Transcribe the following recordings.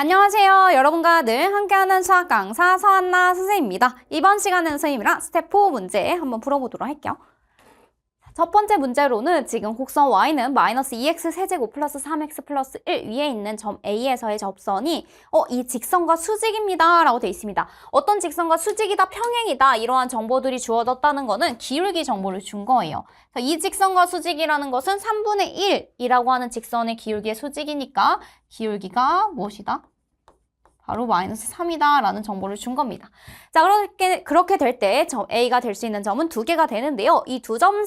네, 안녕하세요. 여러분과 늘 함께하는 수학 강사 서한나 선생님입니다. 이번 시간에는 선생님이랑 스텝 4 문제 한번 풀어보도록 할게요. 첫 번째 문제로는 지금 곡선 y는 마이너스 2x 세제곱 플러스 3x 플러스 1 위에 있는 점 A에서의 접선이 이 직선과 수직입니다 라고 되어 있습니다. 어떤 직선과 수직이다, 평행이다 이러한 정보들이 주어졌다는 거는 기울기 정보를 준 거예요. 이 직선과 수직이라는 것은 3분의 1이라고 하는 직선의 기울기의 수직이니까 기울기가 무엇이다? 바로 마이너스 3이다 라는 정보를 준 겁니다. 자, 그렇게 될 때 점 A가 될 수 있는 점은 두 개가 되는데요. 이 두 점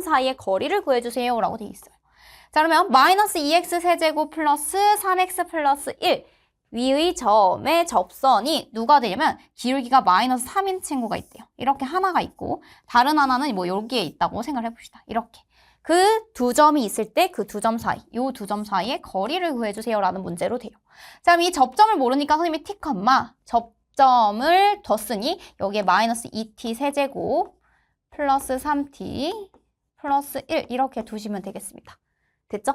사이의 거리를 구해주세요 라고 되어 있어요. 자, 그러면 마이너스 2x 세제곱 플러스 3x 플러스 1 위의 점의 접선이 누가 되냐면 기울기가 마이너스 3인 친구가 있대요. 이렇게 하나가 있고 다른 하나는 뭐 여기에 있다고 생각을 해봅시다. 이렇게. 그 두 점이 있을 때 그 두 점 사이, 요 두 점 사이의 거리를 구해주세요 라는 문제로 돼요. 자, 그럼 이 접점을 모르니까 선생님이 T, 접점을 뒀으니 여기에 마이너스 2t 세제곱 플러스 3t 플러스 1 이렇게 두시면 되겠습니다. 됐죠?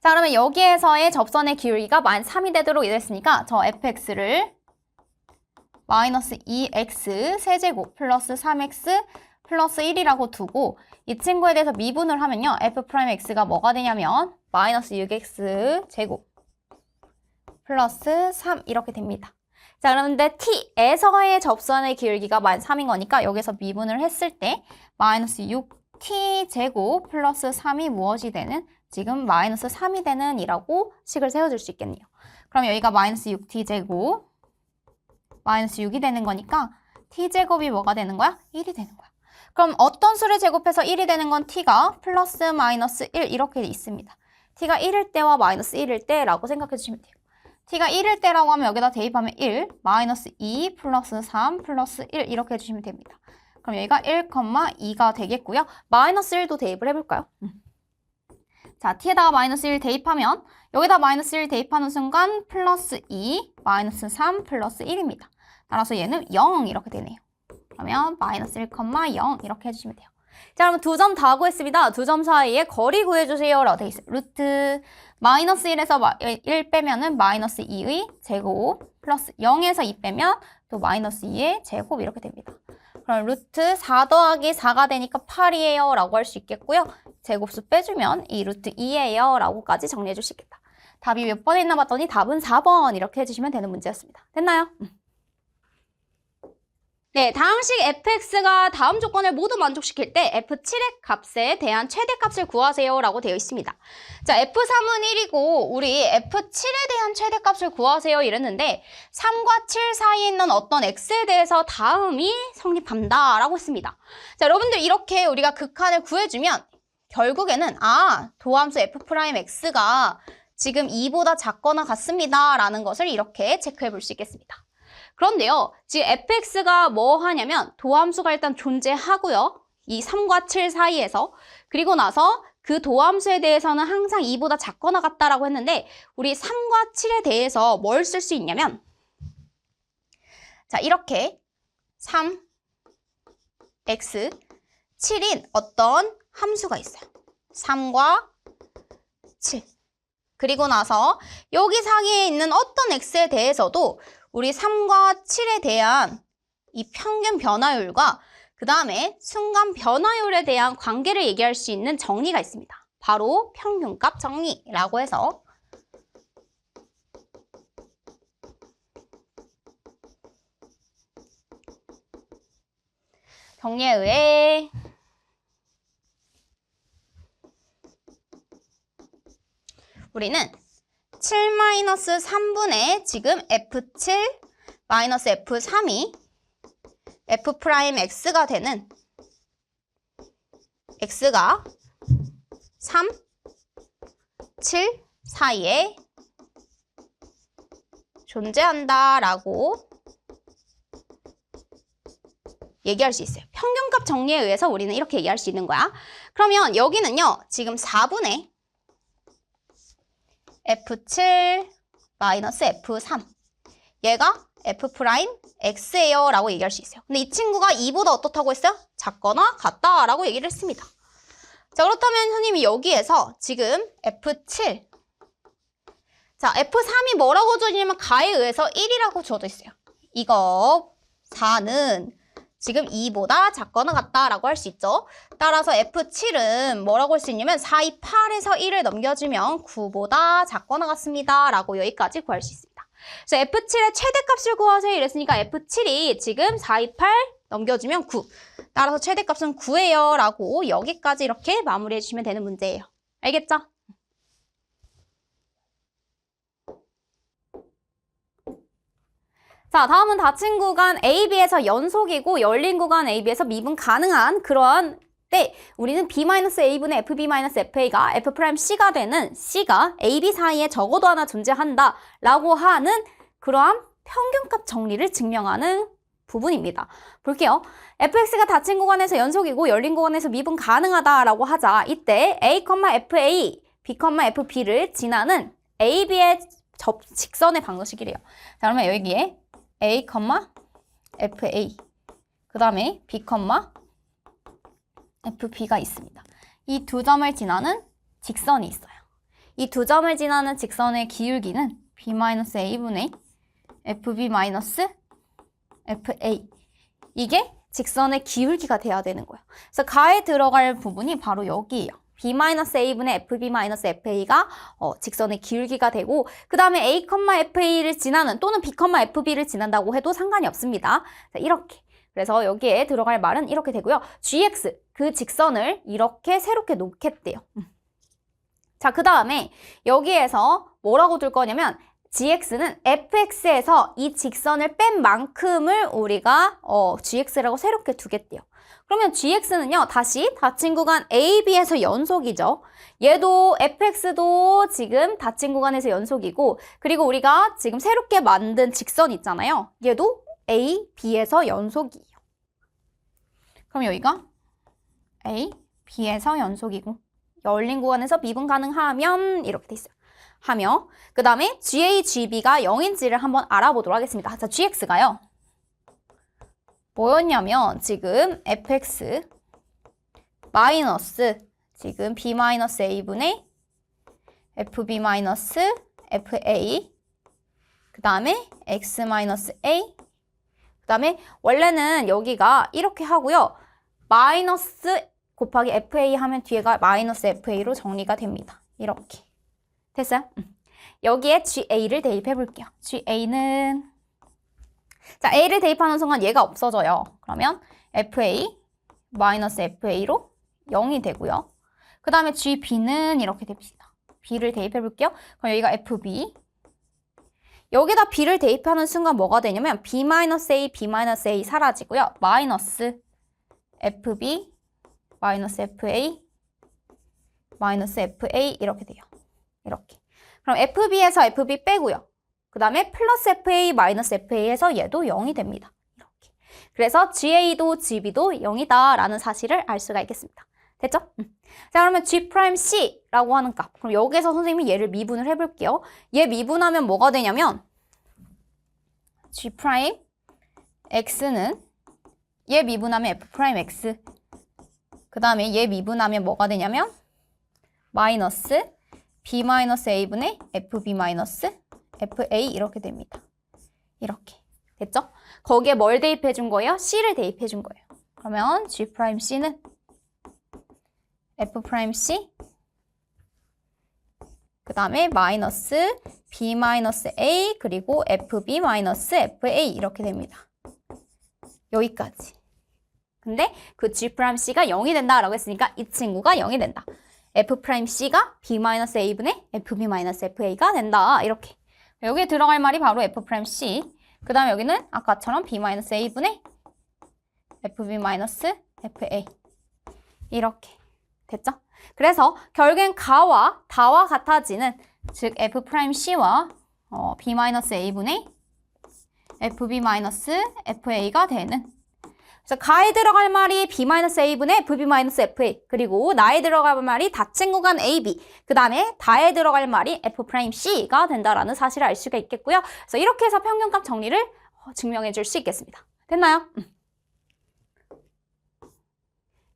자, 그러면 여기에서의 접선의 기울기가 마이너스 3이 되도록 이랬으니까 저 fx를 마이너스 2x 세제곱 플러스 3x 플러스 1이라고 두고 이 친구에 대해서 미분을 하면요. f'x가 뭐가 되냐면 마이너스 6x 제곱 플러스 3 이렇게 됩니다. 자, 그런데 t에서의 접선의 기울기가 마이너스 3인 거니까 여기서 미분을 했을 때 마이너스 6t 제곱 플러스 3이 무엇이 되는? 지금 마이너스 3이 되는 이라고 식을 세워줄 수 있겠네요. 그럼 여기가 마이너스 6t 제곱 마이너스 6이 되는 거니까 t 제곱이 뭐가 되는 거야? 1이 되는 거야. 그럼 어떤 수를 제곱해서 1이 되는 건 t가 플러스 마이너스 1 이렇게 있습니다. t가 1일 때와 마이너스 1일 때라고 생각해 주시면 돼요. t가 1일 때라고 하면 여기다 대입하면 1, 마이너스 2 플러스 3 플러스 1 이렇게 해주시면 됩니다. 그럼 여기가 1,2가 되겠고요. 마이너스 1도 대입을 해볼까요? 자, t에다가 마이너스 1 대입하면 여기다 마이너스 1 대입하는 순간 플러스 2, 마이너스 3 플러스 1입니다. 따라서 얘는 0 이렇게 되네요. 그러면 마이너스 1,0 이렇게 해주시면 돼요. 자, 그러면 두 점 다 구했습니다. 두 점 사이에 거리 구해주세요 라고 되어 있어요. 루트 마이너스 1에서 1 빼면은 마이너스 2의 제곱 플러스 0에서 2 빼면 또 마이너스 2의 제곱 이렇게 됩니다. 그럼 루트 4 더하기 4가 되니까 8이에요 라고 할 수 있겠고요. 제곱수 빼주면 이 루트 2예요 라고까지 정리해 줄 수 있겠다. 답이 몇 번에 있나 봤더니 답은 4번 이렇게 해주시면 되는 문제였습니다. 됐나요? 네, 다항식 fx가 다음 조건을 모두 만족시킬 때 f7의 값에 대한 최대값을 구하세요 라고 되어 있습니다. 자, f3은 1이고 우리 f7에 대한 최대값을 구하세요 이랬는데 3과 7 사이에 있는 어떤 x에 대해서 다음이 성립한다 라고 했습니다. 자, 여러분들 이렇게 우리가 극한을 구해주면 결국에는 도함수 f'x가 지금 2보다 작거나 같습니다 라는 것을 이렇게 체크해 볼 수 있겠습니다. 그런데요, 지금 fx가 뭐 하냐면 도함수가 일단 존재하고요. 이 3과 7 사이에서. 그리고 나서 그 도함수에 대해서는 항상 2보다 작거나 같다라고 했는데 우리 3과 7에 대해서 뭘 쓸 수 있냐면 자, 이렇게 3, x, 7인 어떤 함수가 있어요. 3과 7. 그리고 나서 여기 사이에 있는 어떤 x에 대해서도 우리 3과 7에 대한 이 평균 변화율과 그 다음에 순간 변화율에 대한 관계를 얘기할 수 있는 정리가 있습니다. 바로 평균값 정리라고 해서 정리에 의해 우리는 7-3분의 지금 f7 마이너스 f3이 f'x가 되는 x가 3, 7 사이에 존재한다라고 얘기할 수 있어요. 평균값 정리에 의해서 우리는 이렇게 얘기할 수 있는 거야. 그러면 여기는요, 지금 4분의 f7 마이너스 f3 얘가 f'x예요 라고 얘기할 수 있어요. 근데 이 친구가 2보다 어떻다고 했어요? 작거나 같다 라고 얘기를 했습니다. 자, 그렇다면 선생님이 여기에서 지금 f7 자, F3이 뭐라고 주어지냐면 가에 의해서 1이라고 주어져 있어요. 이거 4는 지금 2보다 작거나 같다라고 할 수 있죠. 따라서 F7은 뭐라고 할 수 있냐면 4, 2, 8에서 1을 넘겨주면 9보다 작거나 같습니다. 라고 여기까지 구할 수 있습니다. 그래서 F7의 최대값을 구하세요. 이랬으니까 F7이 지금 4, 2, 8 넘겨주면 9. 따라서 최대값은 9예요. 라고 여기까지 이렇게 마무리해 주시면 되는 문제예요. 알겠죠? 자, 다음은 닫힌 구간 AB에서 연속이고 열린 구간 AB에서 미분 가능한 그러한 때 우리는 B-A분의 FB-FA가 F'C가 되는 C가 AB 사이에 적어도 하나 존재한다 라고 하는 그러한 평균값 정리를 증명하는 부분입니다. 볼게요. fx가 닫힌 구간에서 연속이고 열린 구간에서 미분 가능하다라고 하자. 이때 a, fa, b, fb를 지나는 ab의 직선의 방정식이래요. 자, 그러면 여기에 a, fa 그 다음에 b, fb가 있습니다. 이 두 점을 지나는 직선이 있어요. 이 두 점을 지나는 직선의 기울기는 b-a분의 fb-fa 이게 직선의 기울기가 돼야 되는 거예요. 그래서 가에 들어갈 부분이 바로 여기예요. b-a분의 fb-fa가 직선의 기울기가 되고 그 다음에 a, fa를 지나는 또는 b, fb를 지난다고 해도 상관이 없습니다. 자, 이렇게. 그래서 여기에 들어갈 말은 이렇게 되고요. gx, 그 직선을 이렇게 새롭게 놓겠대요. 자, 그 다음에 여기에서 뭐라고 둘 거냐면 gx는 fx에서 이 직선을 뺀 만큼을 우리가 gx라고 새롭게 두겠대요. 그러면 gx는요, 다시 닫힌 구간 AB에서 연속이죠. 얘도 fx도 지금 닫힌 구간에서 연속이고 그리고 우리가 지금 새롭게 만든 직선 있잖아요. 얘도 A, B에서 연속이에요. 그럼 여기가 A, B에서 연속이고 열린 구간에서 미분 가능하면 이렇게 돼 있어요. 하며 그 다음에 GA, GB가 0인지를 한번 알아보도록 하겠습니다. 자, GX가요. 뭐였냐면 지금 fx 마이너스 지금 b-a분의 fb-fa 그 다음에 x-a 그 다음에 원래는 여기가 이렇게 하고요. 마이너스 곱하기 fa 하면 뒤에가 마이너스 fa로 정리가 됩니다. 이렇게. 됐어요? 여기에 GA를 대입해 볼게요. GA는 자, A를 대입하는 순간 얘가 없어져요. 그러면 FA 마이너스 FA로 0이 되고요. 그 다음에 GB는 이렇게 됩니다. B를 대입해 볼게요. 그럼 여기가 FB 여기다 B를 대입하는 순간 뭐가 되냐면 B-A, B-A 사라지고요. 마이너스 FB 마이너스 FA 마이너스 FA 이렇게 돼요. 이렇게. 그럼 FB에서 FB 빼고요. 그 다음에 플러스 FA 마이너스 FA에서 얘도 0이 됩니다. 이렇게. 그래서 GA도 GB도 0이다 라는 사실을 알 수가 있겠습니다. 됐죠? 자, 그러면 G'C라고 하는 값. 그럼 여기서 선생님이 얘를 미분을 해볼게요. 얘 미분하면 뭐가 되냐면 G'X는 얘 미분하면 F'X 그 다음에 얘 미분하면 뭐가 되냐면 마이너스 B-A분의 FB-FA 이렇게 됩니다. 이렇게. 됐죠? 거기에 뭘 대입해 준 거예요? C를 대입해 준 거예요. 그러면 G'C는 F'C 그 다음에 마이너스 B-A 그리고 FB-FA 이렇게 됩니다. 여기까지. 근데 그 G'C가 0이 된다라고 했으니까 이 친구가 0이 된다. F'C가 B-A분의 FB-FA가 된다. 이렇게. 여기에 들어갈 말이 바로 F'C. 그 다음에 여기는 아까처럼 B-A분의 FB-FA. 이렇게. 됐죠? 그래서 결국엔 가와 다와 같아지는 즉 F'C와 B-A분의 FB-FA가 되는 그래서 가에 들어갈 말이 B-A분의 FB-FA 그리고 나에 들어갈 말이 닫힌 구간 AB 그 다음에 다에 들어갈 말이 F'C가 된다라는 사실을 알 수가 있겠고요. 그래서 이렇게 해서 평균값 정리를 증명해 줄 수 있겠습니다. 됐나요?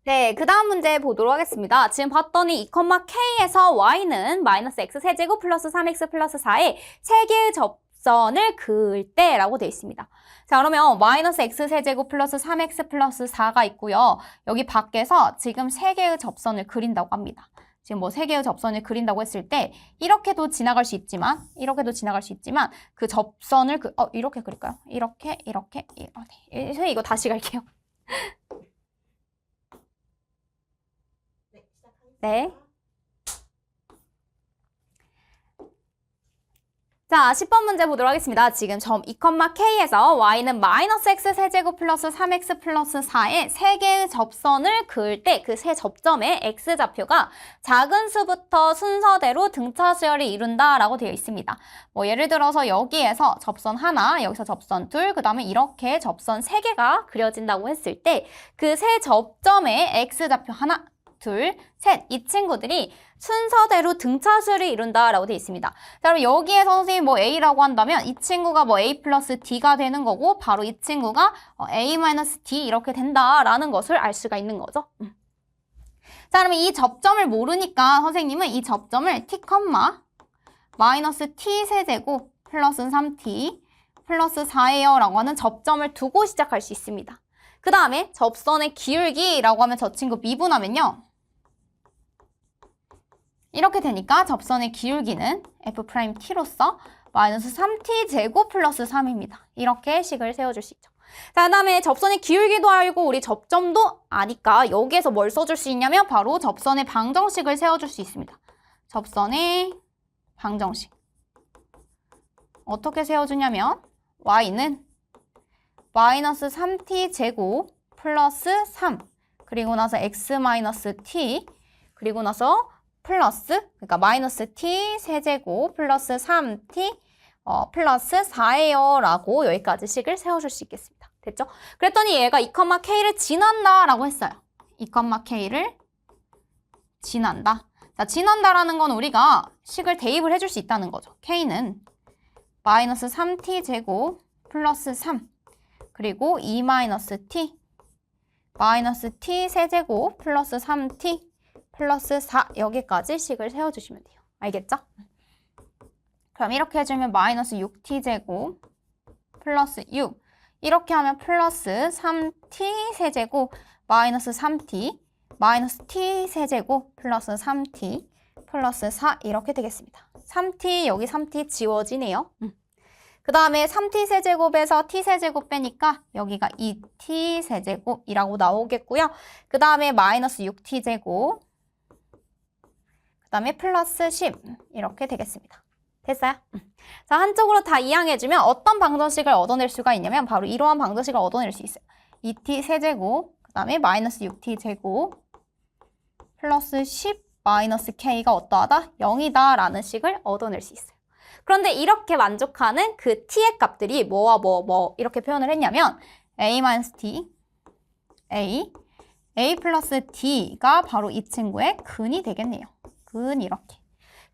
네, 그 다음 문제 보도록 하겠습니다. 지금 봤더니 2,k에서 y는 마이너스 x세제곱 플러스 3x 플러스 4의 세 개의 접선을 그을 때라고 되어 있습니다. 자, 그러면 마이너스 x세제곱 플러스 3x 플러스 4가 있고요. 여기 밖에서 지금 세 개의 접선을 그린다고 합니다. 지금 뭐 세 개의 접선을 그린다고 했을 때 이렇게도 지나갈 수 있지만 그 접선을 이렇게 그릴까요? 이렇게 선생님 이거 다시 갈게요. 네. 자, 10번 문제 보도록 하겠습니다. 지금 점 2,k에서 y는 마이너스 x세제곱 플러스 3x 플러스 4의 세 개의 접선을 그을 때 그 세 접점의 x좌표가 작은 수부터 순서대로 등차수열을 이룬다라고 되어 있습니다. 뭐 예를 들어서 여기에서 접선 하나, 여기서 접선 둘, 그 다음에 이렇게 접선 세 개가 그려진다고 했을 때 그 세 접점의 x좌표 하나, 둘, 셋, 이 친구들이 순서대로 등차수를 이룬다라고 되어 있습니다. 자, 그럼 여기에서 선생님 뭐 A라고 한다면 이 친구가 뭐 A 플러스 D가 되는 거고 바로 이 친구가 A 마이너스 D 이렇게 된다라는 것을 알 수가 있는 거죠. 자, 그러면 이 접점을 모르니까 선생님은 이 접점을 T, 마이너스 T 세제곱 플러스 3T 플러스 4예요 라고 하는 접점을 두고 시작할 수 있습니다. 그 다음에 접선의 기울기라고 하면 저 친구 미분하면요. 이렇게 되니까 접선의 기울기는 F'T로서 마이너스 3T 제곱 플러스 3입니다. 이렇게 식을 세워줄 수 있죠. 자, 그 다음에 접선의 기울기도 알고 우리 접점도 아니까 여기에서 뭘 써줄 수 있냐면 바로 접선의 방정식을 세워줄 수 있습니다. 접선의 방정식. 어떻게 세워주냐면 y는 마이너스 3t 제곱 플러스 3 그리고 나서 x 마이너스 t 그리고 나서 플러스 그러니까 마이너스 t 세제곱 플러스 3t 플러스 4예요 라고 여기까지 식을 세워줄 수 있겠습니다. 됐죠? 그랬더니 얘가 2,k를 지난다 라고 했어요. 2,k를 지난다. 자, 지난다라는 건 우리가 식을 대입을 해줄 수 있다는 거죠. k는 마이너스 3t 제곱 플러스 3 그리고 2 마이너스 t 마이너스 t 세제곱 플러스 3t 플러스 4 여기까지 식을 세워주시면 돼요. 알겠죠? 그럼 이렇게 해주면 마이너스 6t 제곱 플러스 6 이렇게 하면 플러스 3t 세제곱 마이너스 3t 마이너스 t 세제곱 플러스 3t 플러스 4 이렇게 되겠습니다. 3t 여기 3t 지워지네요. 그 다음에 3t 세제곱에서 t 세제곱 빼니까 여기가 2t 세제곱이라고 나오겠고요. 그 다음에 마이너스 6t 제곱 그 다음에 플러스 10 이렇게 되겠습니다. 됐어요? 자, 한쪽으로 다 이항해주면 어떤 방정식을 얻어낼 수가 있냐면 바로 이러한 방정식을 얻어낼 수 있어요. 2t 세제곱 그 다음에 마이너스 6t 제곱 플러스 10 마이너스 k가 어떠하다? 0이다 라는 식을 얻어낼 수 있어요. 그런데 이렇게 만족하는 그 t의 값들이 뭐와 뭐 이렇게 표현을 했냐면 a-t, a 플러스 d가 바로 이 친구의 근이 되겠네요. 근 이렇게.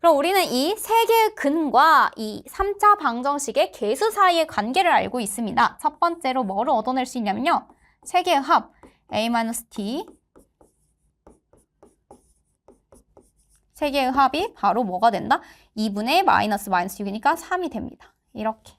그럼 우리는 이 세 개의 근과 이 3차 방정식의 개수 사이의 관계를 알고 있습니다. 첫 번째로 뭐를 얻어낼 수 있냐면요. 세 개의 합 a-t 세 개의 합이 바로 뭐가 된다? 2분의 마이너스 6이니까 3이 됩니다. 이렇게.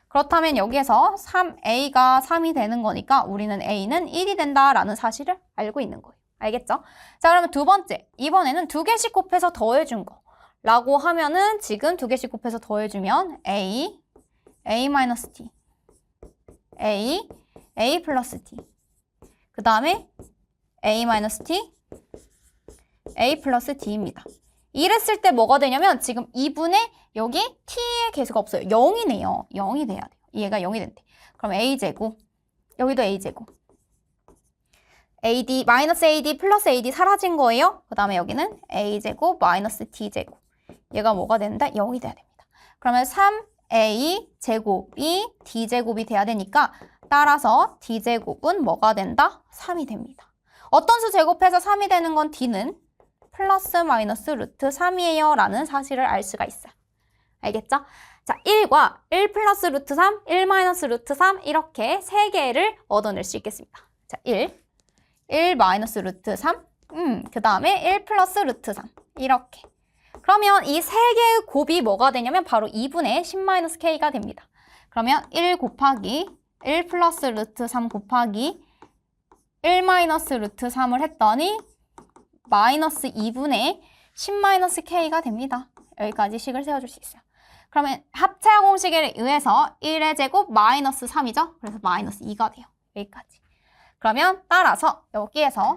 그렇다면 여기에서 3a가 3이 되는 거니까 우리는 a는 1이 된다라는 사실을 알고 있는 거예요. 알겠죠? 자, 그러면 두 번째. 이번에는 두 개씩 곱해서 더해준 거. 라고 하면은 지금 두 개씩 곱해서 더해주면 a 마이너스 t, a 플러스 t. 그 다음에 a 마이너스 t, a 플러스 d입니다. 이랬을 때 뭐가 되냐면 지금 2분의 여기 t의 개수가 없어요. 0이네요. 0이 돼야 돼요. 얘가 0이 된대. 그럼 a제곱, 여기도 a제곱. ad, 마이너스 ad 플러스 ad 사라진 거예요. 그 다음에 여기는 a제곱 마이너스 t제곱. 얘가 뭐가 된다? 0이 돼야 됩니다. 그러면 3a 제곱이 d제곱이 돼야 되니까 따라서 d제곱은 뭐가 된다? 3이 됩니다. 어떤 수 제곱해서 3이 되는 건 d는 플러스 마이너스 루트 3이에요 라는 사실을 알 수가 있어요. 알겠죠? 자, 1과 1 플러스 루트 3, 1 마이너스 루트 3 이렇게 세 개를 얻어낼 수 있겠습니다. 자, 1 1 마이너스 루트 3, 그 다음에 1 플러스 루트 3 이렇게. 그러면 이 세 개의 곱이 뭐가 되냐면 바로 2분의 10-k가 됩니다. 그러면 1 곱하기 1 플러스 루트 3 곱하기 1 마이너스 루트 3을 했더니 마이너스 2분의 10-k가 됩니다. 여기까지 식을 세워줄 수 있어요. 그러면 합차 공식에 의해서 1의 제곱 마이너스 3이죠? 그래서 마이너스 2가 돼요. 여기까지. 그러면 따라서 여기에서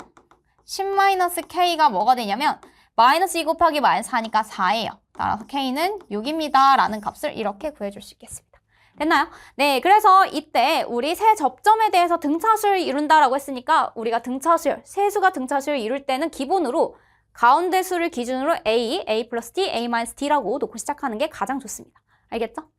10-k가 뭐가 되냐면 마이너스 2 곱하기 마이너스 4니까 4예요. 따라서 k는 6입니다. 라는 값을 이렇게 구해줄 수 있겠습니다. 됐나요? 네, 그래서 이때 우리 세 접점에 대해서 등차수를 이룬다라고 했으니까 우리가 등차수열, 세수가 등차수를 이룰 때는 기본으로 가운데 수를 기준으로 A 플러스 D, A 마이너스 D라고 놓고 시작하는 게 가장 좋습니다. 알겠죠?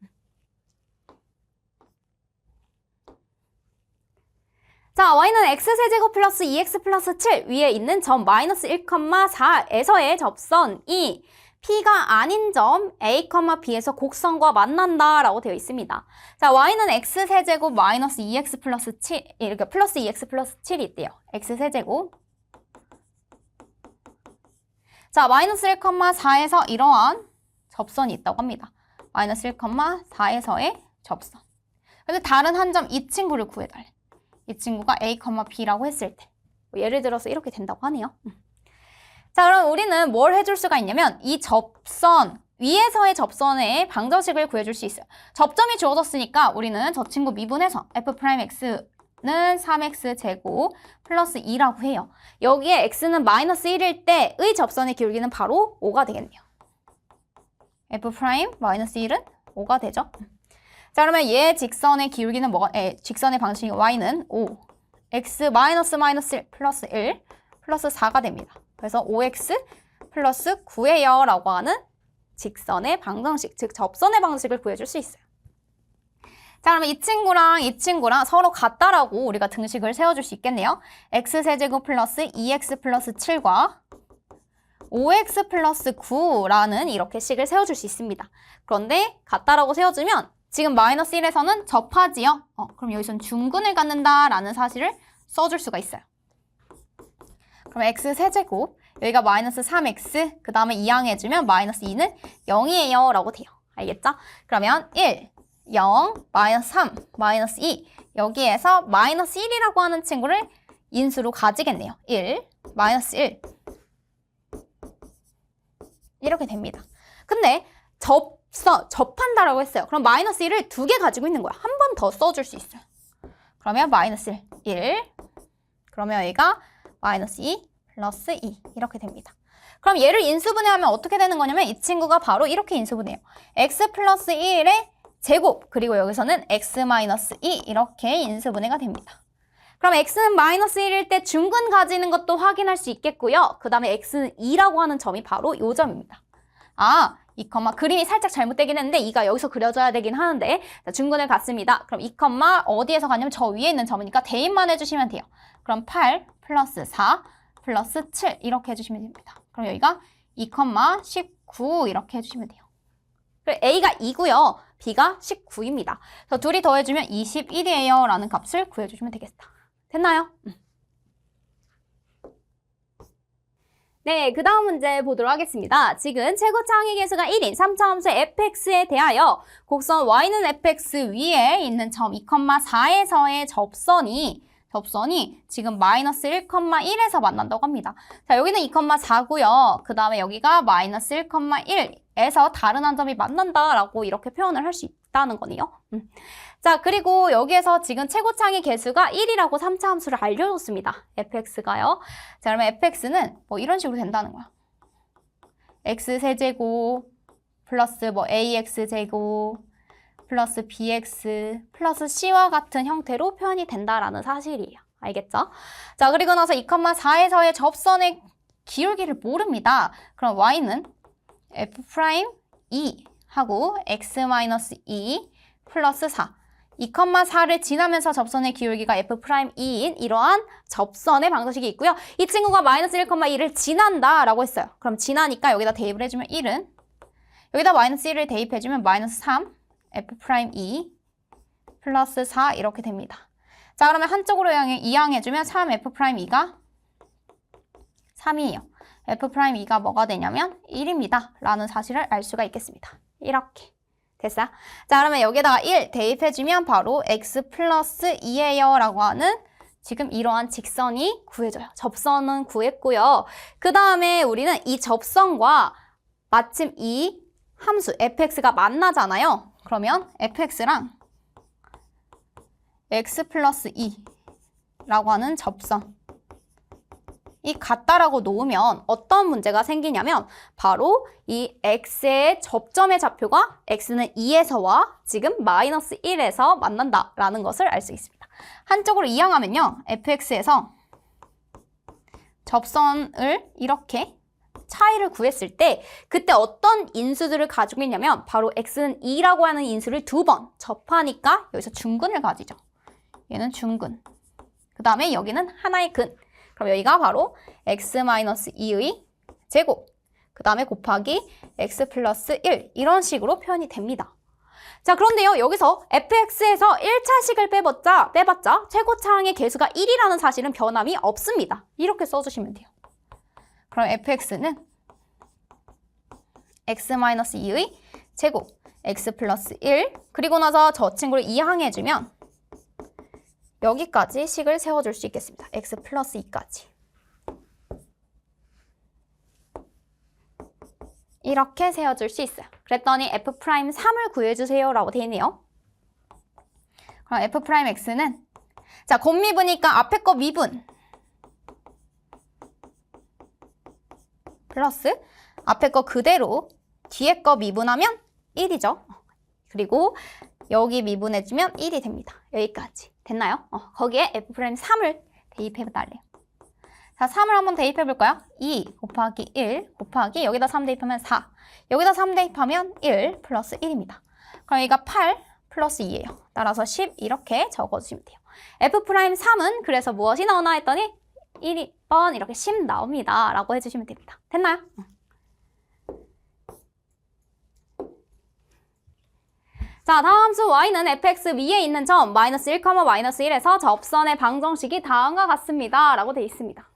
자, y는 x세제곱 플러스 2x 플러스 7 위에 있는 점 마이너스 1,4에서의 접선이 P가 아닌 점 A, B에서 곡선과 만난다 라고 되어 있습니다. 자, y는 x세제곱 마이너스 2x 플러스 7, 이렇게 플러스 2x 플러스 7이 있대요. x세제곱. 자, 마이너스 1,4에서 이러한 접선이 있다고 합니다. 마이너스 1,4에서의 접선. 근데 다른 한 점 이 친구를 구해달래. 이 친구가 A, B라고 했을 때. 예를 들어서 이렇게 된다고 하네요. 자, 그럼 우리는 뭘 해줄 수가 있냐면 이 접선, 위에서의 접선의 방정식을 구해줄 수 있어요. 접점이 주어졌으니까 우리는 저 친구 미분해서 F'X는 3X제곱 플러스 2라고 해요. 여기에 X는 마이너스 1일 때의 접선의 기울기는 바로 5가 되겠네요. F' 마이너스 1은 5가 되죠. 자, 그러면 얘 직선의 기울기는 뭐가, 직선의 방식이 y는 5, x 마이너스 1 플러스 1 플러스 4가 됩니다. 그래서 5x 플러스 9예요 라고 하는 직선의 방정식, 즉 접선의 방식을 구해줄 수 있어요. 자, 그러면 이 친구랑 서로 같다라고 우리가 등식을 세워줄 수 있겠네요. x세제곱 플러스 2x 플러스 7과 5x 플러스 9라는 이렇게 식을 세워줄 수 있습니다. 그런데 같다라고 세워주면 지금 마이너스 1에서는 접하지요. 그럼 여기서는 중근을 갖는다라는 사실을 써줄 수가 있어요. 그럼 x세제곱, 여기가 마이너스 3x, 그 다음에 2항해주면 마이너스 2는 0이에요 라고 돼요. 알겠죠? 그러면 1, 0, 마이너스 3, 마이너스 2, 여기에서 마이너스 1이라고 하는 친구를 인수로 가지겠네요. 1, 마이너스 1 이렇게 됩니다. 근데 접한다라고 했어요. 그럼 마이너스 1을 2개 가지고 있는 거야. 한 번 더 써줄 수 있어요. 그러면 마이너스 1, 그러면 여기가 마이너스 2 플러스 2 이렇게 됩니다. 그럼 얘를 인수분해하면 어떻게 되는 거냐면 이 친구가 바로 이렇게 인수분해요. x 플러스 1의 제곱, 그리고 여기서는 x 마이너스 2 이렇게 인수분해가 됩니다. 그럼 x는 마이너스 1일 때 중근 가지는 것도 확인할 수 있겠고요. 그 다음에 x는 2라고 하는 점이 바로 요 점입니다. 아, 2, 그림이 살짝 잘못되긴 했는데 2가 여기서 그려져야 되긴 하는데 중근을 갖습니다. 그럼 2, 어디에서 가냐면 저 위에 있는 점이니까 대입만 해주시면 돼요. 그럼 8 플러스 4 플러스 7 이렇게 해주시면 됩니다. 그럼 여기가 2, 19 이렇게 해주시면 돼요. A가 2고요. B가 19입니다. 그래서 둘이 더해주면 21이에요 라는 값을 구해주시면 되겠다. 됐나요? 네, 그 다음 문제 보도록 하겠습니다. 지금 최고차항의 계수가 1인 3차함수 fx에 대하여 곡선 y는 fx 위에 있는 점 2,4에서의 접선이 지금 마이너스 1,1에서 만난다고 합니다. 자, 여기는 2,4고요. 그 다음에 여기가 마이너스 1,1에서 다른 한 점이 만난다라고 이렇게 표현을 할 수 있다는 거네요. 자, 그리고 여기에서 지금 최고차항의 계수가 1이라고 3차 함수를 알려줬습니다. fx가요. 자, 그러면 fx는 뭐 이런 식으로 된다는 거야. x세제곱 플러스 뭐 ax제곱 플러스 bx 플러스 c와 같은 형태로 표현이 된다라는 사실이에요. 알겠죠? 자, 그리고 나서 2,4에서의 접선의 기울기를 모릅니다. 그럼 y는 f'2 하고 x-2 플러스 4 2,4를 지나면서 접선의 기울기가 f'2인 이러한 접선의 방정식이 있고요. 이 친구가 마이너스 1,2를 지난다라고 했어요. 그럼 지나니까 여기다 대입을 해주면 1은 여기다 마이너스 1을 대입해주면 마이너스 3 f'2 플러스 4 이렇게 됩니다. 자, 그러면 한쪽으로 이항해주면 3 f'2가 3이에요. F'2가 뭐가 되냐면 1입니다. 라는 사실을 알 수가 있겠습니다. 이렇게. 됐어요? 자, 그러면 여기다가 1 대입해주면 바로 x 플러스 2예요 라고 하는 지금 이러한 직선이 구해져요. 접선은 구했고요. 그 다음에 우리는 이 접선과 마침 이 함수 fx가 만나잖아요. 그러면 fx랑 x 플러스 2라고 하는 접선이 같다라고 놓으면 어떤 문제가 생기냐면 바로 이 x의 접점의 좌표가 x는 2에서와 지금 마이너스 1에서 만난다라는 것을 알 수 있습니다. 한쪽으로 이항하면요. fx에서 접선을 이렇게 차이를 구했을 때 그때 어떤 인수들을 가지고 있냐면 바로 x는 2라고 하는 인수를 2번 접하니까 여기서 중근을 가지죠. 얘는 중근. 그 다음에 여기는 하나의 근. 그럼 여기가 바로 x-2의 제곱. 그 다음에 곱하기 x 플러스 1 이런 식으로 표현이 됩니다. 자, 그런데요. 여기서 fx에서 1차식을 빼봤자 최고차항의 개수가 1이라는 사실은 변함이 없습니다. 이렇게 써주시면 돼요. 그럼 fx는 x-2의 제곱 x 플러스 1 그리고 나서 저 친구를 이항해주면 여기까지 식을 세워줄 수 있겠습니다. x 플러스 2까지. 이렇게 세워줄 수 있어요. 그랬더니 f'3을 구해주세요 라고 되어 있네요. 그럼 f'x는 자, 곱미분이니까 앞에 거 미분 플러스 앞에 거 그대로 뒤에 거 미분하면 1이죠. 그리고 여기 미분해주면 1이 됩니다. 여기까지. 됐나요? 거기에 f'3을 대입해달래요. 자, 3을 한번 대입해볼까요? 2 곱하기 1 곱하기 여기다 3 대입하면 4. 여기다 3 대입하면 1 플러스 1입니다. 그럼 여기가 8 플러스 2예요. 따라서 10 이렇게 적어주시면 돼요. f'3은 그래서 무엇이 나오나 했더니 1번 이렇게 10 나옵니다. 라고 해주시면 됩니다. 됐나요? 자, 다음 수 y는 fx 위에 있는 점 마이너스 1, 마이너스 1에서 접선의 방정식이 다음과 같습니다. 라고 되어 있습니다.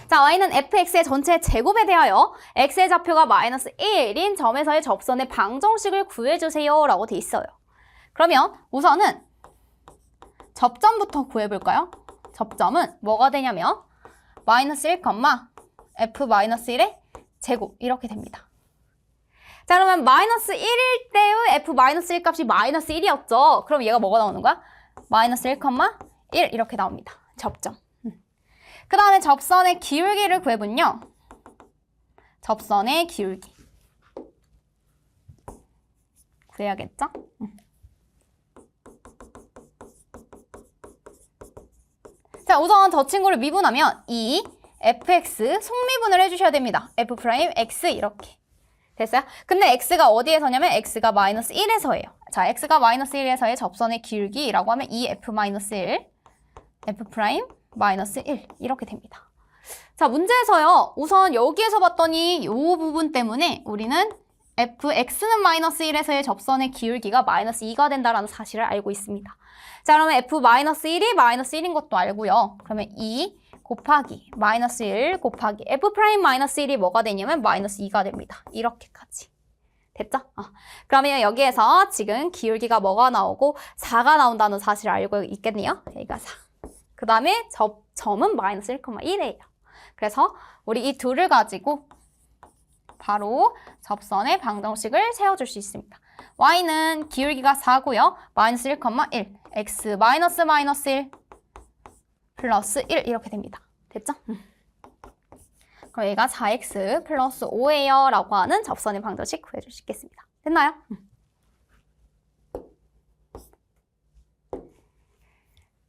자, y는 fx의 전체 제곱에 대하여 x의 좌표가 마이너스 1인 점에서의 접선의 방정식을 구해주세요. 라고 되어 있어요. 그러면 우선은 접점부터 구해볼까요? 접점은 뭐가 되냐면 마이너스 1, f 마이너스 1의 제곱 이렇게 됩니다. 자, 그러면 마이너스 1일 때의 f 마이너스 1 값이 마이너스 1이었죠. 그럼 얘가 뭐가 나오는 거야? 마이너스 1, 1 이렇게 나옵니다. 접점. 그 다음에 접선의 기울기를 구해보면요. 접선의 기울기. 구해야겠죠? 자, 우선 저 친구를 미분하면 이 fx 속미분을 해주셔야 됩니다. f'(x) 이렇게. 됐어요? 근데 x가 어디에서냐면 x가 마이너스 1에서예요. 자, x가 마이너스 1에서의 접선의 기울기라고 하면 이 f-1, f'-1 이렇게 됩니다. 자, 문제에서요. 우선 여기에서 봤더니 이 부분 때문에 우리는 fx는 마이너스 1에서의 접선의 기울기가 마이너스 2가 된다는 사실을 알고 있습니다. 자, 그러면 f-1이 마이너스 1인 것도 알고요. 그러면 2 곱하기 마이너스 1 곱하기 f'-1이 뭐가 되냐면 마이너스 2가 됩니다. 이렇게까지. 됐죠? 그러면 여기에서 지금 기울기가 뭐가 나오고 4가 나온다는 사실을 알고 있겠네요. 여기가 4. 그 다음에 점은 마이너스 1,1이에요. 그래서 우리 이 둘을 가지고 바로 접선의 방정식을 세워줄 수 있습니다. y는 기울기가 4고요. 마이너스 1,1 x 마이너스 1 플러스 1 이렇게 됩니다. 됐죠? 그럼 얘가 4x 플러스 5예요 라고 하는 접선의 방정식 구해줄 수 있겠습니다. 됐나요?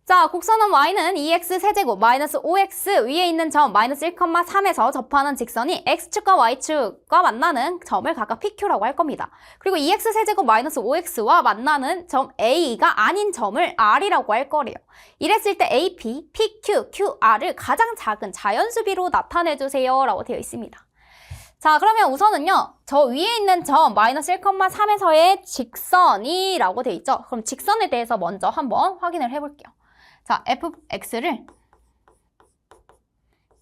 자, 곡선은 y는 2x 세제곱 마이너스 5x 위에 있는 점 마이너스 1,3에서 접하는 직선이 x축과 y축과 만나는 점을 각각 PQ라고 할 겁니다. 그리고 2x 세제곱 마이너스 5x와 만나는 점 A가 아닌 점을 R이라고 할 거래요. 이랬을 때 AP, PQ, QR을 가장 작은 자연수비로 나타내주세요 라고 되어 있습니다. 자, 그러면 우선은요. 저 위에 있는 점 마이너스 1,3에서의 직선이라고 되어 있죠. 그럼 직선에 대해서 먼저 한번 확인을 해볼게요. 자, fx를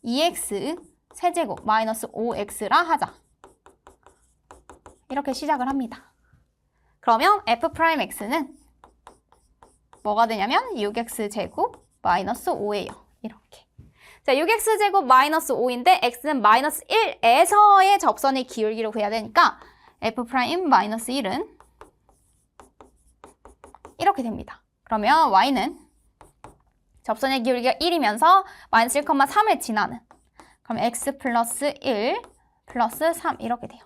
2x 세제곱 마이너스 5x라 하자. 이렇게 시작을 합니다. 그러면 f'x는 뭐가 되냐면 6x제곱 마이너스 5예요. 이렇게. 자, 6x제곱 마이너스 5인데 x는 마이너스 1에서의 접선의 기울기를 구해야 되니까 f' 마이너스 1은 이렇게 됩니다. 그러면 y는 접선의 기울기가 1이면서 마이너스 1,3을 지나는, 그럼 x 플러스 1 플러스 3 이렇게 돼요.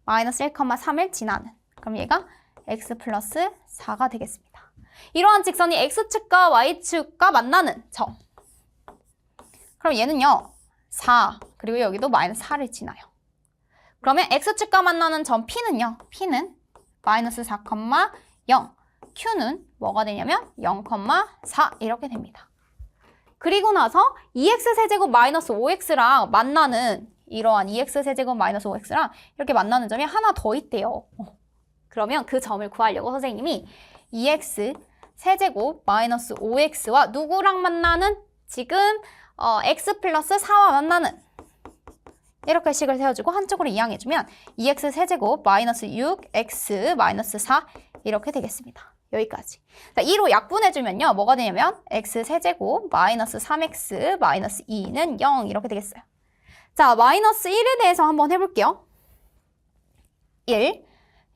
마이너스 1,3을 지나는, 그럼 얘가 x 플러스 4가 되겠습니다. 이러한 직선이 x축과 y축과 만나는 점. 그럼 얘는요 4, 그리고 여기도 마이너스 4를 지나요. 그러면 x축과 만나는 점 P는요, P는 마이너스 4,0, Q는 뭐가 되냐면 0,4 이렇게 됩니다. 그리고 나서 2x 세제곱 마이너스 5x랑 만나는, 이러한 2x 세제곱 마이너스 5x랑 이렇게 만나는 점이 하나 더 있대요. 그러면 그 점을 구하려고 선생님이 2x 세제곱 마이너스 5x와 누구랑 만나는? 지금 x 플러스 4와 만나는, 이렇게 식을 세워주고 한쪽으로 이항해주면 2x 세제곱 마이너스 6x 마이너스 4 이렇게 되겠습니다. 여기까지. 자, 2로 약분해주면요 뭐가 되냐면 x 세제곱 마이너스 3x 마이너스 2는 0 이렇게 되겠어요. 자, 마이너스 1에 대해서 한번 해볼게요. 1,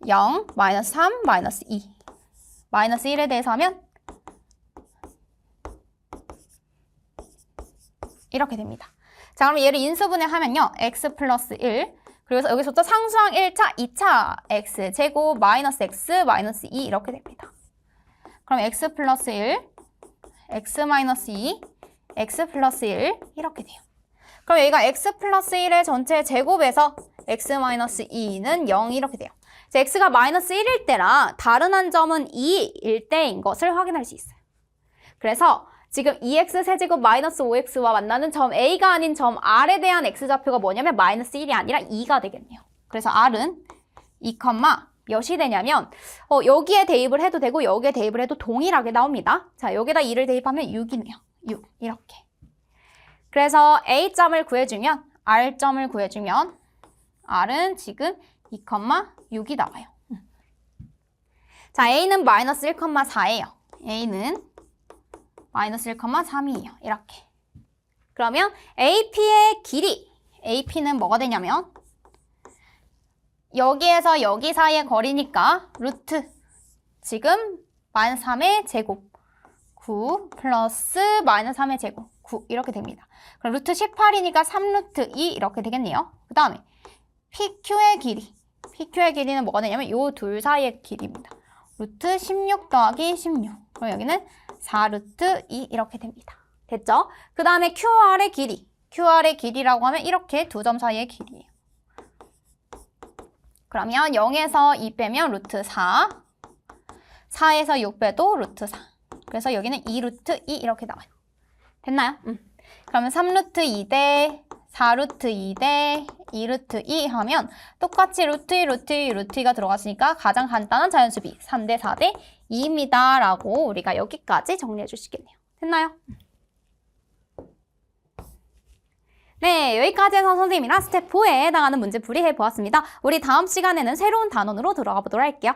0, 마이너스 3, 마이너스 2. 마이너스 1에 대해서 하면 이렇게 됩니다. 자, 그럼 얘를 인수분해 하면요 x 플러스 1, 그리고 여기서부터 상수항 1차, 2차 x 제곱 마이너스 x 마이너스 2 이렇게 됩니다. 그럼 x 플러스 1, x 마이너스 2, x 플러스 1 이렇게 돼요. 그럼 여기가 x 플러스 1의 전체 제곱에서 x 마이너스 2는 0 이렇게 돼요. 자, x가 마이너스 1일 때랑 다른 한 점은 2일 때인 것을 확인할 수 있어요. 그래서 지금 2x 세제곱 마이너스 5x와 만나는 점 A가 아닌 점 R에 대한 x좌표가 뭐냐면 마이너스 1이 아니라 2가 되겠네요. 그래서 R은 2, 몇이 되냐면 여기에 대입을 해도 되고 여기에 대입을 해도 동일하게 나옵니다. 자, 여기다 2를 대입하면 6이네요. 6 이렇게. 그래서 A점을 구해주면, R점을 구해주면 R은 지금 2, 6이 나와요. 자, A는 마이너스 1,4예요. A는 마이너스 1,3이에요. 이렇게. 그러면 AP의 길이, AP는 뭐가 되냐면 여기에서 여기 사이의 거리니까 루트, 지금 마이너스 3의 제곱 9 플러스 마이너스 3의 제곱 9 이렇게 됩니다. 그럼 루트 18이니까 3루트 2 이렇게 되겠네요. 그 다음에 PQ의 길이, PQ의 길이는 뭐가 되냐면 요 둘 사이의 길이입니다. 루트 16 더하기 16. 그럼 여기는 4루트 2 이렇게 됩니다. 됐죠? 그 다음에 QR의 길이, QR의 길이라고 하면 이렇게 두 점 사이의 길이에요. 그러면 0에서 2 빼면 루트 4, 4에서 6 빼도 루트 4. 그래서 여기는 2루트 2 이렇게 나와요. 됐나요? 그러면 3루트 2 대 4루트 2 대 2루트 2 하면 똑같이 루트 2, 루트 2, 루트 2가 들어갔으니까 가장 간단한 자연수비 3 대 4 대 2입니다. 라고 우리가 여기까지 정리해 주시겠네요. 됐나요? 네, 여기까지 해서 선생님이랑 스텝 4에 해당하는 문제 풀이해 보았습니다. 우리 다음 시간에는 새로운 단원으로 들어가 보도록 할게요.